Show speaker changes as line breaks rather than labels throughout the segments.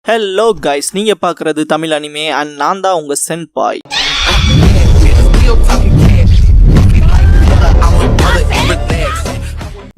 Hello guys, நீங்க பார்க்குறது Tamil anime and நான் தான் உங்க சென்பாய்.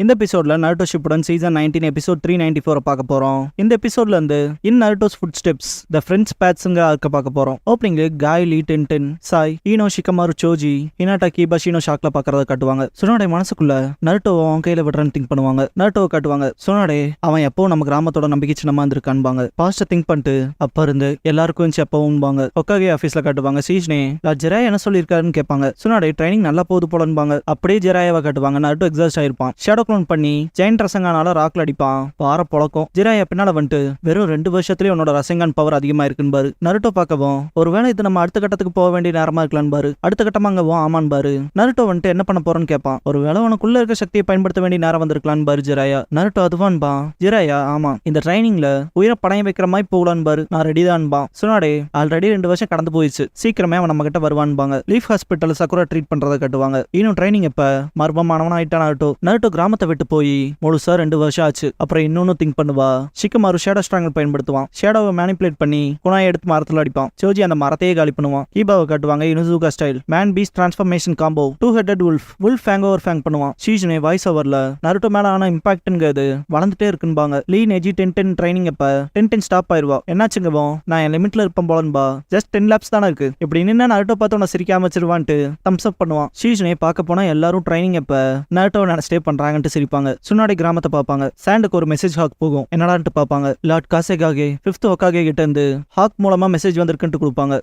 இந்த எபிசோட்ல நருட்டோ ஷிப்புடன் சீசன் 19 எபிசோட் 394 பார்க்க போறோம். இந்த எபிசோட்ல இருந்து இன் நருட்டோஸ் ஃபுட் ஸ்டெப்ஸ் த ஃப்ரெண்ட்ஸ் பேட்ஸ்ங்க ஆர்க்க பார்க்க போறோம். ஓப்பனிங்ல காய் லீ டென்டென் சாய் ஈனோ ஷிகமாரு சோஜி ஹினாட்டா கிபாஷினோ ஷாக்ல பாக்குறத காட்டுவாங்க. சுனோட மனசுக்குள்ள நருட்டோ அவன் கையில விடுறன்னு திங்க் பண்ணுவாங்க. நருட்டோவை காட்டுவாங்க. சுனோடே அவன் எப்போ நம்ம கிராமத்தோட நம்பிக்கை சின்னமா இருந்திருக்கான்பாங்க. பாஸ்ட திங்க் பண்ணிட்டு அப்ப இருந்து எல்லாருக்கும் எப்பவும்பாங்க. ஒக்காகே ஆபீஸ்ல காட்டுவாங்க. சீஷ்னே ஜெராய் என்ன சொல்லியிருக்காருன்னு கேட்பாங்க. சுனோடே ட்ரைனிங் நல்லா போகுது போலன்பாங்க. அப்படியே ஜெராயாவை காட்டுவாங்க. நருட்டோ எக்ஸாஸ்ட் ஆயிருப்பான். ஷேடோ க்ளோன் பண்ணி ஜெயண்ட் ரசங்கானால ராக்ல அடிப்பான். பார பொழக்கும். ஜிராயா பின்னால வந்துட்டு வெறும் 2 வருஷத்துலயே உன்னோட ரசங்கான் பவர் அதிகமா இருக்குன்னு பாரு. நருட்டோ பார்க்கவும் ஒருவேளை இது நம்ம அடுத்த கட்டத்துக்கு போக வேண்டிய நேரமா இருக்கலான்னு பாரு. அடுத்த கட்டமாங்கவும் ஆமான் பாரு. நருட்டோ வந்துட்டு என்ன பண்ண போறோன்னு கேட்பான். ஒருவேளை உனக்குள்ள இருக்க சக்தியை பயன்படுத்த வேண்டிய நேரம் வந்திருக்கலான்னு பாரு ஜிராயா. நருட்டோ அதுவான்பா. ஜிராயா ஆமா, இந்த ட்ரைனிங்ல உயிரை பணையம் வைக்கிற மாதிரி போகலான்னு பாரு. நான் ரெடி தான்பா. சுனாடே ஆல்ரெடி 2 வருஷம் கடந்து போயிடுச்சு, சீக்கிரமே அவன் நம்ம கிட்ட வருவான்பாங்க. லீஃப் ஹாஸ்பிட்டல் சக்குரா ட்ரீட் பண்றதை கட்டுவாங்க. இன்னும் ட்ரைனிங் எப்ப மர்மமானவன் ஆயிட்டான் நருட்டோ. நருட்டோ கிராமத்தை விட்டு போய் முழுசா 2 வருஷம் ஆச்சு. அப்புறம் இன்னொன்னு திங்க் பண்ணுவா. ஷிகமாரு ஷேடோ ஸ்ட்ராங்கல் பயன்படுத்துவான். ஷேடோவை மேனிபுலேட் பண்ணி குணாயை எடுத்து மரத்துல அடிப்பான். சோஜி அந்த மரத்தையே காலி பண்ணுவான். கீபாவை காட்டுவாங்க. Inuzuka style man beast transformation combo 2-headed wolf fang over fang பண்ணுவான். ஷீஜ்னே வாய்ஸ் ஓவர்ல நருட்டோ மேல ஆன இம்பாக்ட்ங்கிறது வளர்ந்துட்டே இருக்குன்பாங்க. லீ நெஜி 10 ட்ரைனிங் அப்ப 10 ஸ்டாப் ஆயிருவா. என்னாச்சுங்கவோ நான் என் லிமிட்ல இருப்பேன் போலன்பா. ஜஸ்ட் 10 laps தானே இருக்கு. இப்படி நின்னா நருட்டோ பார்த்து உன்னை சிரிக்காம வச்சிருவான்ட்டு தம்ஸ் அப் பண்ணுவான். ஷீஜ்னே பார்க்க போனா எல்லாரும் ட்ரைனிங் அப்ப நருட்டோ ஸ்டே பண்றாங்கன்ட்டு சிரிப்பாங்க. சுனாடி கிராமத்தை பார்ப்பாங்க. சாண்டுக்கு ஒரு மெசேஜ் ஹாக் போகும். என்னடான்ட்டு பார்ப்பாங்க. லார்ட் காசேகாகே 5th ஒக்காகே கிட்ட இருந்து ஹாக் மூலமா மெசேஜ் வந்திருக்குன்ட்டு கொடுப்பாங்க.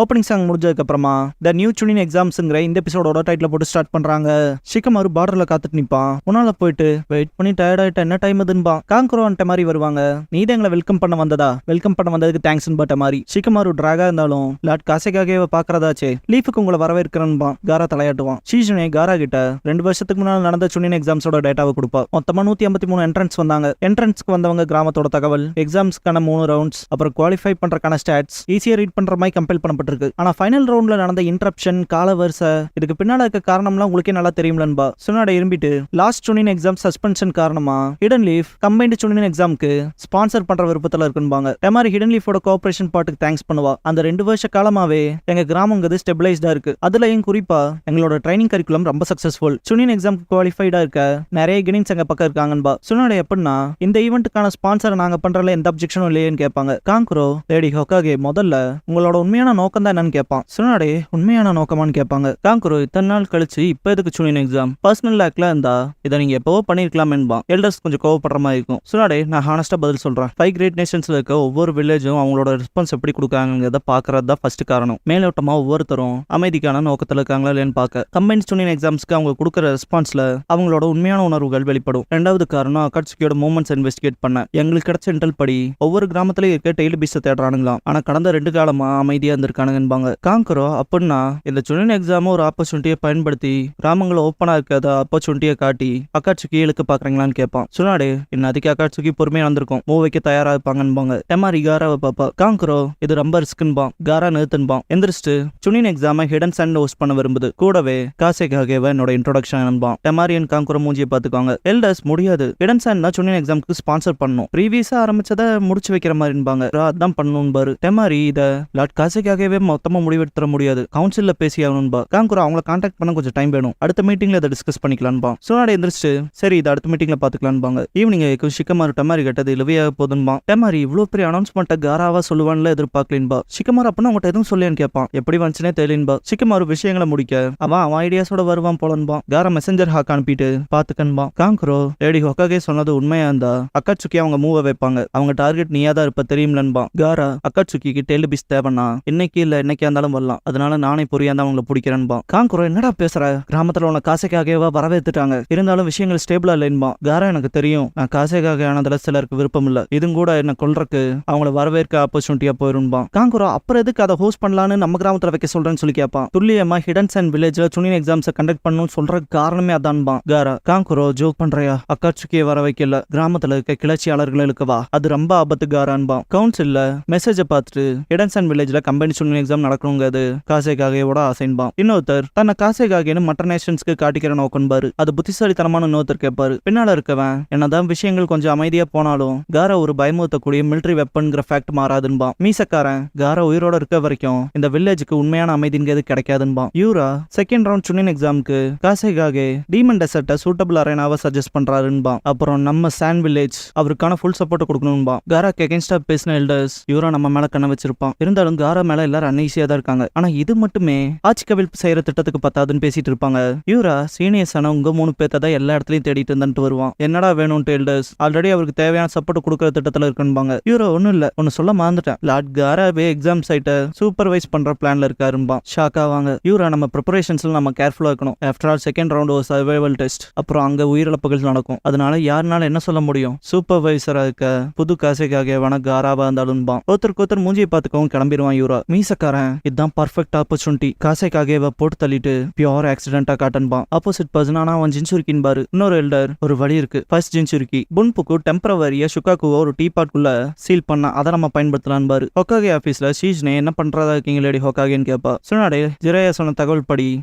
ஓப்பனிங் சாங் முடிஞ்சதுக்கு அப்புறமா த நியூ சுனின் எக்ஸாம்ஸ்ங்கிற இந்த எபிசோடோட டைட்டில் போட்டு ஸ்டார்ட் பண்றாங்க. ஷிகமாரு பார்டர்ல காத்துட்டு நிப்பான். உன்னால போயிட்டு வெயிட் பண்ணி டயர்ட் ஆயிட்ட என்ன டைம் அதுன்பா. காங்குரோன்ட்ட மாதிரி வருவாங்க. நீதான் எங்களை வெல்கம் பண்ண வந்ததா? வெல்கம் பண்ண வந்ததுக்கு தேங்க்ஸ் பட்ட மாதிரி. ஷிகமாரு டிராகா இருந்தாலும் லார்ட் காசேகாகே பாக்குறதாச்சே. லீஃபுக்கு உங்களை வரவேற்கிறன்பான். காரா தலையாட்டுவான். ஷீஜுனே காரா கிட்ட 2 வருஷத்துக்கு முன்னாடி நடந்த சுனின் எக்ஸாம்ஸோட டேட்டாவை கொடுப்பா. மொத்தமா 153 என்ட்ரன்ஸ் வந்தாங்க. என்ட்ரன்ஸ்க்கு வந்தவங்க கிராமத்தோட தகவல், எக்ஸாம்ஸ்க்கான 3 ரவுண்ட்ஸ், அப்புறம் குவாலிஃபை பண்றக்கான ஸ்டாட்ஸ் ஈஸியா ரீட் பண்ற மாதிரி கம்பைல் பண்ணப்பட்டிருக்கு. ஆனா ஃபைனல் ரவுண்ட்ல நடந்த இன்டரப்ஷன், கால வரிசை, இதுக்கு பின்னால இருக்க காரணம்லாம் உங்களுக்கே நல்லா தெரியும்லன்பா. சுனாட இரும்பிட்டு லாஸ்ட் சுனின் எக்ஸாம் சஸ்பென்ஷன் காரணமா ஹிடன் லீஃப் கம்பைன்டு சுனின் எக்ஸாம்க்கு ஸ்பான்சர் பண்ற விருப்பத்துல இருக்குன்பாங்க. டெமாரி ஹிடன் லீஃபோட கோஆபரேஷன் பார்ட்டுக்கு தேங்க்ஸ் பண்ணுவா. அந்த 2 வருஷ காலமாவே எங்க கிராமங்கிறது ஸ்டெபிளைஸ்டா இருக்கு. அதுலயும் குறிப்பா எங்களோட ட்ரைனிங் கரிக்குலம் ரொம்ப சக்சஸ்ஃபுல். சுனின் எக்ஸாம்க்கு குவாலிஃபைடா இருக்க நிறைய கினின்ஸ் எங்க பக்கம் இருக்காங்கன்பா. சுனாட எப்படின்னா இந்த ஈவெண்ட்டுக்கான ஸ்பான்சர் நாங்க பண்றதுல எந்த அப்ஜெக்ஷனும் இல்லையேன்னு கேட்பாங்க. காங்குரோ லேடி ஹொக்காகே முதல்ல உங்களோட உண்மையான நோக்கம் தான் என்னன்னு கேட்பான். சுனாடே உண்மையான நோக்கமான்னு கேட்பாங்க. காங்குரோ இத்தனை நாள் கழிச்சு இப்ப எதுக்கு சுனின் எக்ஸாம்? பர்சனல் லாக்ல இருந்தா இதை நீங்க எப்பவோ பண்ணிருக்கலாமேன்பா. எல்டர்ஸ் கொஞ்சம் கோவப்படுற மாதிரி இருக்கும். சுனாடே நான் ஹானஸ்டா பதில் சொல்றேன். 5 கிரேட் நேஷன்ஸ்ல இருக்க ஒவ்வொரு வில்லேஜும் அவங்களோட ரெஸ்பான்ஸ் எப்படி கொடுக்காங்கிறத பாக்குறது தான் ஃபர்ஸ்ட் காரணம். மேலோட்டமா ஒவ்வொருத்தரும் அமைதிக்கான நோக்கத்துல இருக்காங்களா இல்லைன்னு பார்க்க கம்பைன்ட் சுனின் எக்ஸாம்ஸ்க்கு அவங்க கொடுக்குற ரெஸ்பான்ஸ்ல அவங்களோட உண்மையான உணர்வுகள் வெளிப்படும். 2வது காரணம் அகாட்சுகியோட மூவ்மெண்ட்ஸ் இன்வெஸ்டிகேட் பண்ண. எங்களுக்கு கிடைச்ச இன்டெல் படி ஒவ்வொரு கிராமத்திலயும் இருக்க டெய்லி பீஸை தேடுறானுங்களாம். ஆனா கடந்த 2 காலமா அமைதியா இருந்திருக்கானுங்கன்பாங்க. காங்குரோ அப்படின்னா இந்த சுனின் எக்ஸாம் ஒரு ஆப்பர்ச்சுனிட்டியை பயன்படுத்தி கிராமங்களை ஓப்பனா இருக்காத ஆப்பர்ச்சுனிட்டியை காட்டி அகாட்சுகி இழுக்க பாக்குறீங்களான்னு கேட்பான். சுனாடே இன்னும் அதுக்கு அகாட்சுகி பொறுமையா வந்திருக்கும். மூவ் வைக்க தயாரா இருப்பாங்கன்பாங்க. டெமாரி காராவை பாப்பா. காங்குரோ இது ரொம்ப ரிஸ்க்குன்பான். காரா நிறுத்துன்பான். எந்திரிச்சிட்டு சுனின் எக்ஸாமை ஹிடன் சன் ஹோஸ்ட் பண்ண விரும்புது. கூடவே காசேகாகேவ என்னோட இன்ட்ரோடக்ஷன் என்பான். டெமாரியன் காங்குரோ மூஞ்சியை பாத்துக்காங்க. எல்டர்ஸ் முடியாது. ஹிடன் சன் தான் சுனின் எக்ஸாமுக்கு ஸ்பான்சர் பண்ணும். ப்ரீவியஸா ஆரம்பிச்சதை முடிச்சு வைக்கிற மாதிரின்பாங்க. அதான் பண்ணணும் பாரு. டெமாரி இத லார்ட் காசேகாகேவே மொத்தமா முடிவெடுத்துற முடியாது. கவுன்சில்ல பேசி ஆகணும்பா. காங்குரோ அவங்கள கான்டாக்ட் பண்ண கொஞ்சம் டைம் வேணும். அடுத்த மீட்டிங்ல இதை டிஸ்கஸ் பண்ணிக்கலான்பா. சுனாடே எந்திரிச்சு சரி இதை அடுத்த மீட்டிங்ல பாத்துக்கலான்பாங்க. Evening Shikamaru டெமாரி கட்டது இலவையாக போதுன்பா. டெமாரி இவ்வளவு பெரிய அனௌன்ஸ்மெண்ட்டை காராவா சொல்லுவான்ல எதிர்பார்க்கலின்பா. ஷிகமாரு அப்பனா உங்கள்கிட்ட எதுவும் சொல்லியான்னு கேட்பான். எப்படி வந்துச்சுனே தெரியலன்பா. ஷிகமாரு விஷயங்களை முடிக்க அவன் ஐடியாஸோட வருவான் போலன்பா. காரா மெசஞ்சர் ஹாக் அனுப்பிட்டு பாத்துக்கன்பா. காங்குரோ லேடி ஹொக்காகே சொன்னது உண்மையா இருந்தா அகாட்சுகி அவங்க மூவ வைப்பாங்க. அவங்க டார்கெட் நீயா தான் இருப்ப தெரியும்லன்பா. காரா அகாட்சுகிக்கு டெய்லி பீஸ் தேவைன்னா இன்னைக்கு இல்ல என்னைக்கா இருந்தாலும் வரலாம், அதனால நானே புரியாத அவங்களை பிடிக்கிறேன்பா. காங்குரோ என்னடா பேசுற, கிராமத்துல உன காசைக்காகவா வரவேத்துட்டாங்க, இருந்தாலும் விஷயங்கள் ஸ்டேபிளா இல்லைன்பா. காரா எனக்கு தெரியும், நான் காசைக்காக ஆனதுல சிலருக்கு விருப்பம் இல்ல, இதுவும் கூட என்ன கொல்றக்கு அவங்கள வரவேற்க ஆப்பர்ச்சுனிட்டியா போயிரும்பா. காங்குரோ அப்புறம் எதுக்கு அதை ஹோஸ்ட் பண்ணலான்னு நம்ம கிராமத்துல வைக்க சொல்றேன்னு சொல்லி கேட்பான். துல்லியமா ஹிடன்ஸ் அண்ட் வில்லேஜ்ல சுனின் எக்ஸாம்ஸ் கண்டக்ட் பண்ணணும்னு சொல்ற காரணமே அதான்பா. காரா காங்குரோ ஜோக் பண்றியா, அக்காட்சுக்கியை வர வைக்கல, கிராமத்துல இருக்க கிளர்ச்சியாளர்கள் இழுக்கவா, அது ரொம்ப ஆபத்து காரான்பா. கவுன்சில்ல மெசேஜ பார்த்துட்டு ஹிடன்ஸ் அண்ட் வில்லேஜ்ல கம்பைன் சுனின் எக்ஸாம் நடக்கணுங்கிறது காசைக்காகவோட ஆசைன்பா. இன்னொருத்தர் தன்னை காசைக்காகன்னு மற்ற நேஷன்ஸ்க்கு காட்டிக்கிற நோக்கம்பாரு. அது புத்திசாலித்தனமான இன்னொருத்தர் கேட்பாரு. பின்னால இருக்கவன் என்னதான் விஷயங்கள் கொஞ்சம் அமைதியா போனாலும் காரா ஒரு பயமுறுத்தக்கூடிய மிலிட்டரி வெப்பன்ங்கிற ஃபேக்ட் மாறாதுன்பா. மீசக்காரன் காரா உயிரோட இருக்க வரைக்கும் இந்த வில்லேஜுக்கு உண்மையான அமைதிங்கிறது கிடைக்காதுன்பா. யூரா செகண்ட் ரவுண்ட் சுனின் எக்ஸாமுக்கு காசைக்காக டீமன் டெசர்ட்டை சூட்டபிள் அரேனாவை சஜஸ்ட் பண்றாருன்பா. அப்புறம் நம்ம சான் வில்லேஜ் அவருக்கான ஃபுல் சப்போர்ட் கொடுக்கணும்பா. காராக்கு அகேன்ஸ்டா பேசின எல்டர்ஸ் யூரா நம்ம மேல கண்ண வச்சிருப்பான். இருந்தாலும் காரா மேல எல்லாரும் அன்ஈசியா தான் இருக்காங்க. ஆனா இது மட்டுமே ஆட்சி கவிழ்ப்பு செய்யற திட்டத்துக்கு பத்தாதுன்னு பேசிட்டு இருப்பாங்க. யூரா சீனியர்ஸான உங்க 3 பேர்த்த தான் எல்லா இடத்துலயும் தேடிட்டு இருந்துட்டு வருவான். என்னடா வேணும்ட்டு எல்டர்ஸ் ஆல்ரெடி அவருக்கு தேவையான சப்போர்ட் கொடுக்கற திட்டத்துல இருக்குன்பாங்க. யூரா ஒண்ணும் இல்ல, ஒன்னு சொல்ல மறந்துட்டேன், லார்ட் காராவே எக்ஸாம் சைட்டை சூப்பர்வைஸ் பண்ற பிளான்ல இருக்காரும்பா. ஷாக்கா வாங்க யூரா, நம்ம ப்ரிப்பரேஷன்ஸ்ல நம்ம கேர்ஃபுல்லா இருக்கணும். ஆஃப்டர் ஆல் செகண்ட் ரவுண்ட் ஒரு சர்வைவல் டெஸ்ட், அப்புறம் அங்க உயிரிழப்புகள் நடக்கும், அதனால யாருனால என்ன சொல்ல முடியும். சூப்பர்வைசரா இருக்க புது காசைக்காக வேணா காராவா இருந்தாலும்பா. ஒருத்தருக்கு மூஞ்சியை பார்த்துக்கவும் கிளம்பிடுவான் யூரா. மீசக்காரன் இதுதான் பர்ஃபெக்ட் ஆப்பர்ச்சுனிட்டி, காசைக்காக போட்டு தள்ளிட்டு பியோர் ஆக்சிடென்டா காட்டன்பான். ஆப்போசிட் பர்சன் ஆனா அவன் ஜின்சுரிக்கின் பாரு. இன்னொரு எல்டர் ஒரு வழி இருக்கு, ஃபர்ஸ்ட் ஜின்சுரிக்கி புன்புக்கு டெம்பரவரியா ஷுகாக்குவோ ஒரு டீ பாட்குள்ள சீல் பண்ண அதை நம்ம பயன்படுத்தலாம் பாரு. ஹொக்காகே ஆபீஸ்ல ஷீஜ்னே என்ன பண்றதா இருக்கீங்க லேடி ஹொக்காகேன்னு கேப்பா. சுனாடே ஜிரையா சொன்ன தகவல் படி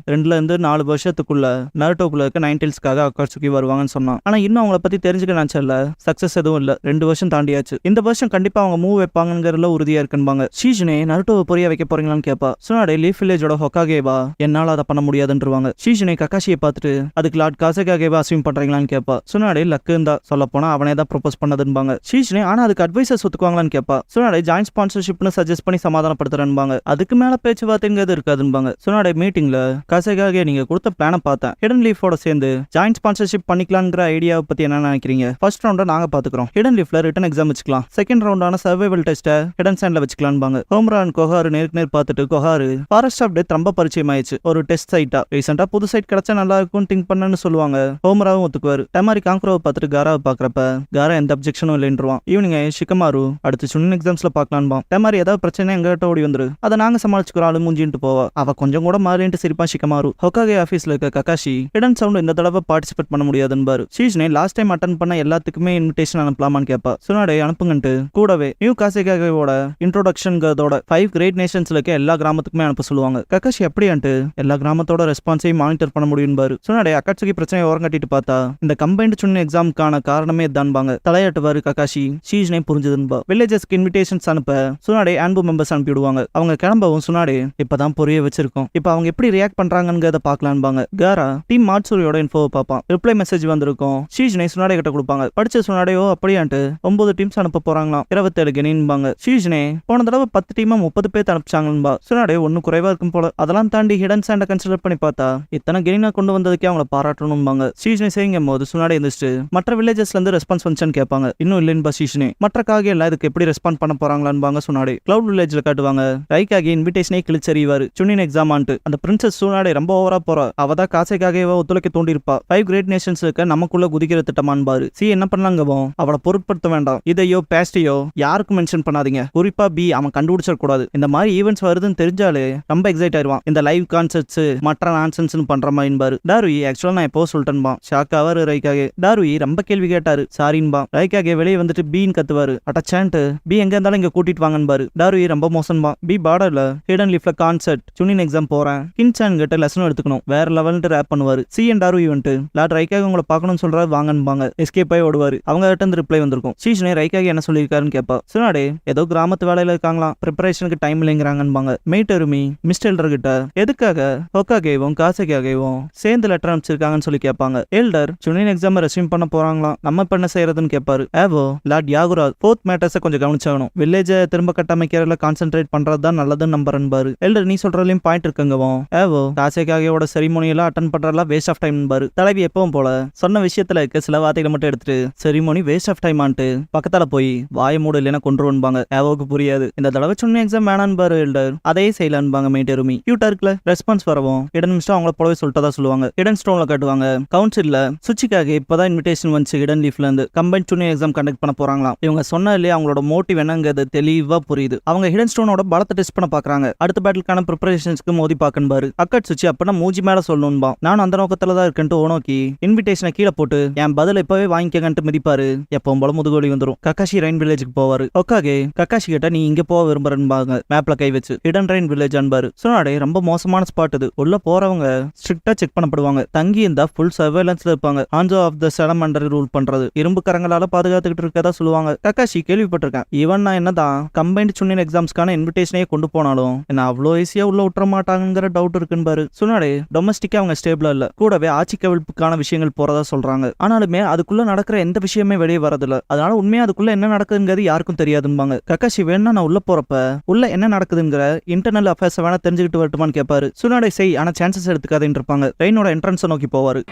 2 to 4 வருஷத்துக்குள்ள நருட்டோக்குள்ள இருக்க 9 டெயில்ஸ்க்காக அக்காட்சுகி வருவாங்கன்னு சொன்னான். ஆனா இன்னும் அவங்கள பத்தி தெரிஞ்சுக்க நினைச்சல, சக்சஸ் எதுவும் இல்ல. 2 வருஷம் தாண்டியாச்சு, இந்த வருஷம் கண்டிப்பா அவங்க மூவ் வைப்பாங்கிறதுல உறுதியா இருக்குன்பாங்க. ஷீஜ்னே நருட்டோவை புரிய வைக்க போறீங்களான்னு கேப்பா. சுனாடே லீஃப் வில்லேஜோட ஹொக்காகேவா என்னால அதை பண்ண முடியாதுன்றவாங்க. ஷீஜ்னே கக்காஷியை பார்த்துட்டு அதுக்கு லார்ட் காசைக்காகவே அசியூம் பண்றீங்களான்னு கேப்பா. சுனாடே லக்கு இருந்தா சொல்ல போனா அவனே தான் ப்ரொபோஸ் பண்ணதுன்பாங்க. ஷீஜ்னே ஆனா அதுக்கு அட்வைசர்ஸ் ஒத்துக்குவாங்களான்னு கேப்பா. சுனாடே ஜாயிண்ட் ஸ்பான்சர்ஷிப்னு சஜஸ்ட் பண்ணி சமாதானப்படுத்துறேன்பாங்க. அதுக்கு மேல பேச்சுவார்த்தைங்கிறது இருக்காதுன்பாங்க. சுனாடே மீட்டிங்ல காசைக்காக நீங்க கொடுத்த பிளானை பார்த்தேன், ஹிடன் லீஃபோட சேர்ந்து ஜாயிண்ட் ஸ்பான்சர்ஷிப் பண்ணிக்கலாம்ங்கிற ஐடியாவை பத்தி என்ன நினைக்கிறீங்க? ஃபர்ஸ்ட் ரவுண்ட நாங்க பாத்துக்கிறோம், ஹிடன் லீஃப்ல ரிட்டன் எக்ஸாம் வச்சுக்கலாம், செகண்ட் ரவுண்டான சர்வைவல் டெஸ்ட்டை ஹிடன் சாண்ட்ல வச்சுக்கலாம்பாங்க. ஹோம்ரான் கொஹாரு நேருக்கு நேர் பார்த்துட்டு கொஹாரு ஃபாரஸ்ட் ஆஃப் டெத் ரொம்ப பரிச்சயம் ஆயிடுச்சு, ஒரு டெஸ்ட் சைட்டா ரீசெண்டா புது சைட் கிடைச்சா நல்லா இருக்கும் திங்க் பண்ணு சொல்லுவாங்க. ஹோம்ராவும் ஒத்துக்குவாரு. டமாரி காங்குரோவை பார்த்துட்டு காராவை பாக்குறப்ப காரா எந்த அப்ஜெக்ஷனும் இல்லைன்றுவான். ஈவினிங் ஷிகமாரு அடுத்து சுனின் எக்ஸாம்ஸ்ல பாக்கலாம்பான். டமாரி ஏதாவது பிரச்சனை எங்கிட்ட ஓடி வந்துரு, அதை நாங்க சமாளிச்சுக்கிற ஆளு மூஞ்சிட்டு போவா. அவ கொஞ்சம் கூட மாறிட்டு சிரிப்பான் ஷிகமாரு. ஹொக்காகே ஆபீஸ்ல இருக்க கக்காஷி ஹிடன் சவுண்ட் இந்த தடவை பார்ட்டிசிபேட் பண்ண முடியாதுன்னு ஷீஜ்னே லாஸ்ட் டைம் அட்டன் பண்ண எல்லாத்துக்குமே இன்விடேஷன் அனுப்பலாமான்னு கேப்பா. சுனாடே அனுப்புங்கன்ட்டு கூடவே நியூ காசைக்காகவோட இன்ட்ரோடக்ஷன்கிறதோட 5 கிரேட் நேஷன்ஸ்ல இருக்க எல்லா கிராமத்துக்குமே அனுப்ப சொல்லுவாங்க. கக்காஷி அப்படியான்ட்டு எல்லா கிராமத்தோட ரெஸ்பான்ஸையும் மானிட்டர் பண்ண முடியும் பாரு. சுனாடே அக்காட்சுகி பிரச்சனையை ஓரங்கட்டிட்டு பார்த்தா இந்த கம்பைன்டு சுனின் எக்ஸாமுக்கான காரணமே தான்பாங்க. தலையாட்டுவாரு கக்காஷி. ஷீஜ்னே புரிஞ்சதுன்பா. வில்லேஜஸ்க்கு இன்விடேஷன்ஸ் அனுப்ப சுனாடே ஆன்பு மெம்பர்ஸ் அனுப்பிடுவாங்க. அவங்க கிளம்பவும் சுனாடே இப்பதான் புரிய வச்சிருக்கோம், இப்ப அவங்க எப்படி ரியாக்ட் பண்றாங்கங்கிறத பாக்கலாம்பாங்க. காரா டீம் மாட்சூரியோட இன்ஃபோவை பார்ப்பான். ரிப்ளை மெசேஜ் வந்திருக்கும். ஷீஜ்னே சுனாடே கிட்ட கொடுப்பாங்க. படிச்ச சுனாடேயோ அப்படியான்ட்டு 9 டீம்ஸ் அனுப்ப போறாங்களாம், 27 கெனின்பாங்க. ஷீஜ்னே போன தடவை 10 டீமா 30 பேர் அனுப்பிச்சாங்கன்பா. சுனாடே ஒன்னும் குறைவா இருக்கும் போல. அதெல்லாம் தாண்டி ஹிடன் சாண்ட கன்சிடர் பண்ணி பார்த்தா இத்தனை கெனினா கொண்டு வந்ததுக்கே அவங்கள பாராட்டணும்பாங்க. ஷீஜ்னே செய்யும் போது சுனாடே இருந்துச்சு மற்ற வில்லேஜஸ்ல இருந்து ரெஸ்பான்ஸ் வந்துச்சான்னு கேட்பாங்க. இன்னும் இல்லைன்பா ஷீஜ்னே. மற்ற காகே எல்லாம் இதுக்கு எப்படி ரெஸ்பாண்ட் பண்ண போறாங்களான்பாங்க. சுனாடே கிளவுட் வில்லேஜ்ல காட்டுவாங்க. ரைக்காகி இன்விடேஷனே கிழிச்சறிவாரு சுனின் எக்ஸாம் ஆன்ட்டு. அந்த பிரின்சஸ் சுனாடே ரொம்ப ஓவரா போறா, அவதான் காசைக்காகவே ஒத்துழைக்க தோண்டி இருப்பா. 5 கிரேட் நேஷன்ஸ் இருக்க நமக்குள்ள குதிக்கிற திட்டமான்பாரு. சி என்ன பண்ணலாங்கவும் அவளை பொருட்படுத்த வேண்டாம், இதையோ பேஸ்டையோ யாருக்கும் மென்ஷன் பண்ணாதீங்க, குறிப்பா பி அவன் கண்டுபிடிச்சிட கூடாது. இந்த மாதிரி ஈவென்ட்ஸ் வருதுன்னு தெரிஞ்சாலே ரொம்ப எக்ஸைட் ஆயிருவான். இந்த லைவ் கான்சர்ட்ஸ் மற்ற நான்சென்ஸ் பண்ற மாதிரி டாருயி ஆக்சுவலா நான் எப்போ சொல்லிட்டேன்பா. ஷாக்காவாரு ரைக்காகே. டாருயி ரொம்ப கேள்வி கேட்டாரு. சாரின்பா. ரைக்காகே வெளியே வந்துட்டு பீன்னு கத்துவாரு. அட்டச்சான்ட்டு பி எங்க இருந்தாலும் இங்க கூட்டிட்டு வாங்கன்பாரு. டாருயி ரொம்ப மோசன்பா. பி பார்டர்ல ஹிடன் லீஃப்ல கான்சர்ட் சுனின் எக்ஸாம் போறேன், கின்சான் கிட்ட லெசன் எடுத்துக்கணும், வேற லெவல்ட்டு ரேப் பண்ணுவாரு. சி அண்ட் டாருயி வந்துட்டு லார்ட் ரைக்காக உங்களை பார்க்கணும்னு சொல்றாரு வாங்கன்பாங்க. எஸ்கேப் ஆகி ஓடுவாரு. அவங்க கிட்ட இருந்து ரிப்ளை வந்திருக்கும். ஷீஜ்னே ரைக்காக என்ன சொல்லியிருக்காருன்னு கேப்பா. சுனாடே ஏதோ கிராமத்து வேலையில இருக்காங்களாம், ப்ரிப்பரேஷனுக்கு டைம் இல்லைங்கிறாங்கன்பாங்க. மெய்டருமி மிஸ்டெல்டர் கிட்ட எதுக்காக ஹொக்காகேவும் காசைக்காகவும் சேர்ந்து லெட்டர் அனுப்பிச்சிருக்காங்கன்னு சொல்லி கேட்பாங்க. எல்டர் சுனின் எக்ஸாம் ரெஸ்யூம் பண்ண போறாங்களாம், நம்ம பண்ண செய்யறதுன்னு கேட்பாரு. ஏவோ லார்ட் யாகுரா 4th மேட்டர்ஸை கொஞ்சம் கவனிச்சாகணும், வில்லேஜை திரும்ப கட்டமைக்கிறதுல கான்சென்ட்ரேட் பண்றதுதான் நல்லதுன்னு நம்புறேன்பாரு. எல்டர் நீ சொல்றதுலயும் பாயிண்ட் இருக்குங்கவும். ஏவோ காசைக்காகவோட செரிமோனியெல்லாம் அட்டன் பண்றதெல்லாம் வேஸ்ட் ஆஃப் டைம் பாரு. தலைவி எப்பவும் போல சொன்ன விஷயத்துல இருக்க சில வார்த்தைகளை மட்டும் எடுத்துட்டு செரிமோனி வேஸ்ட் ஆஃப் டைம் ஆன்ட்டு பக்கத்தால போய் வாய மூடு இல்லைன்னா கொண்டுருவாங்க. ஏவோக்கு புரியாது. இந்த தடவை சுனின் எக்ஸாம் வேணான்னு பாரு. சொல்லுவாரு எல்டர். அதே செய்யலான்பாங்க மெய்டெருமி. கியூட்டா இருக்குல்ல. ரெஸ்பான்ஸ் வரவும் இடன் மிஸ்டர் அவங்கள போலவே சொல்லிட்டதா சொல்லுவாங்க. இடன் ஸ்டோன்ல காட்டுவாங்க. கவுன்சில்ல சுச்சிக்காக இப்பதான் இன்விடேஷன் வந்துச்சு இடன் லீஃப்ல இருந்து. கம்பைன் ஜூனியர் எக்ஸாம் கண்டக்ட் பண்ண போறாங்களாம். இவங்க சொன்ன இல்லையா அவங்களோட மோட்டிவ் என்னங்கிறது தெளிவா புரியுது. அவங்க ஹிடன் ஸ்டோனோட பலத்தை டெஸ்ட் பண்ண பாக்குறாங்க. அடுத்த பேட்டிலுக்கான ப்ரிப்பரேஷன்ஸ்க்கு மோதி பாக்கன்பாரு. அக்கட் சுச்சி அப்பனா மூஞ்சி மேல சொல்லணும்பா. நானும் அந்த நோக்கத்துல தான் இருக்கேன்ட்டு ஓனோக்கி இன்விடேஷனை கீழே போட்டு என் பதில இப்பவே வாங்கிக்கங்கன்ட்டு மிதிப்பாரு. எப்பவும் போல முதுகோலி வந்துரும். கக்காஷி ரெயின் வில்லேஜுக்கு போவாரு. ஒக்காகே கக்காஷி கிட்ட நீ இங்க போக விரும்புறேன்பாங்க. மேப்ல கை வச்சு ஹிடன் ரெயின் வில்லேஜ் அன்பாரு. சுனாடே ரொம்ப மோசமான ஸ்பாட் இது. உள்ள போறவங்க ஸ்ட்ரிக்ட்டா செக் பண்ணப்படுவாங்க. தங்கி இருந்தா ஃபுல் சர்வேலன்ஸ்ல இருப்பாங்க. ஆன்சோ ஆஃப் த செலமண்டர் ரூல் பண்றது. இரும்பு கரங்களால பாதுகாத்துக்கிட்டு இருக்கதா சொல்லுவாங்க. கக்காஷி கேள்விப்பட்டிருக்கேன். ஈவன் நான் என்னதான் கம்பைன்ட் ஜூனியர் எக்ஸாம்ஸ்க்கான இன்விடேஷனே கொண்டு போனாலும் என்ன அவ்வளோ ஈஸியா உள்ள விட்டுற மாட்டாங்கிற டவுட் இருக்குன்னு சுனாடே டொமஸ்டிக்கா அவங்க ஸ்டேபிளா இல்ல. கூடவே ஆட்சி கவிழ்ப்புக்கான விஷயங்கள் போறதா சொல்றாங்க. ஆனாலுமே அதுக்குள்ள நடக்கிற எந்த விஷயமே வெளியே வரதில்ல. அதனால உண்மையா அதுக்குள்ள என்ன நடக்குதுங்கிறது யாருக்கும் தெரியாதும்பாங்க. கக்காஷி வேணா நான் உள்ள போறப்ப உள்ள என்ன நடக்குதுங்கிற இன்டர்னல் அஃபேர்ஸ் வேணா தெரிஞ்சுக்கிட்டு வரட்டுமான்னு கேட்பாரு. சுனாடே செய் ஆனா சான்சஸ் எடுத்துக்காதுன்னு இருப்பாங்க. ரெயினோட என்ட்ரன்ஸை நோக்கி போவாரு.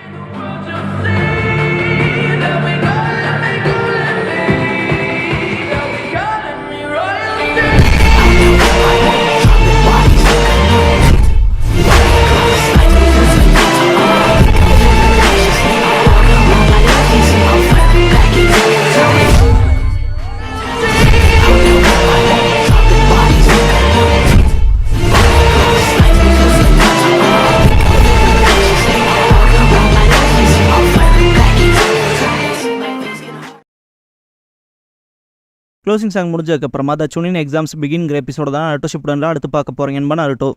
க்ளோசிங் சாங் முடிஞ்சதுக்கு அப்புறமா த சுனின் எக்ஸாம்ஸ் பிகின் எபிசோட தான் நருட்டோ ஷிப்புடன்ல அடுத்து பார்க்க போறீங்கன்னு நருட்டோ.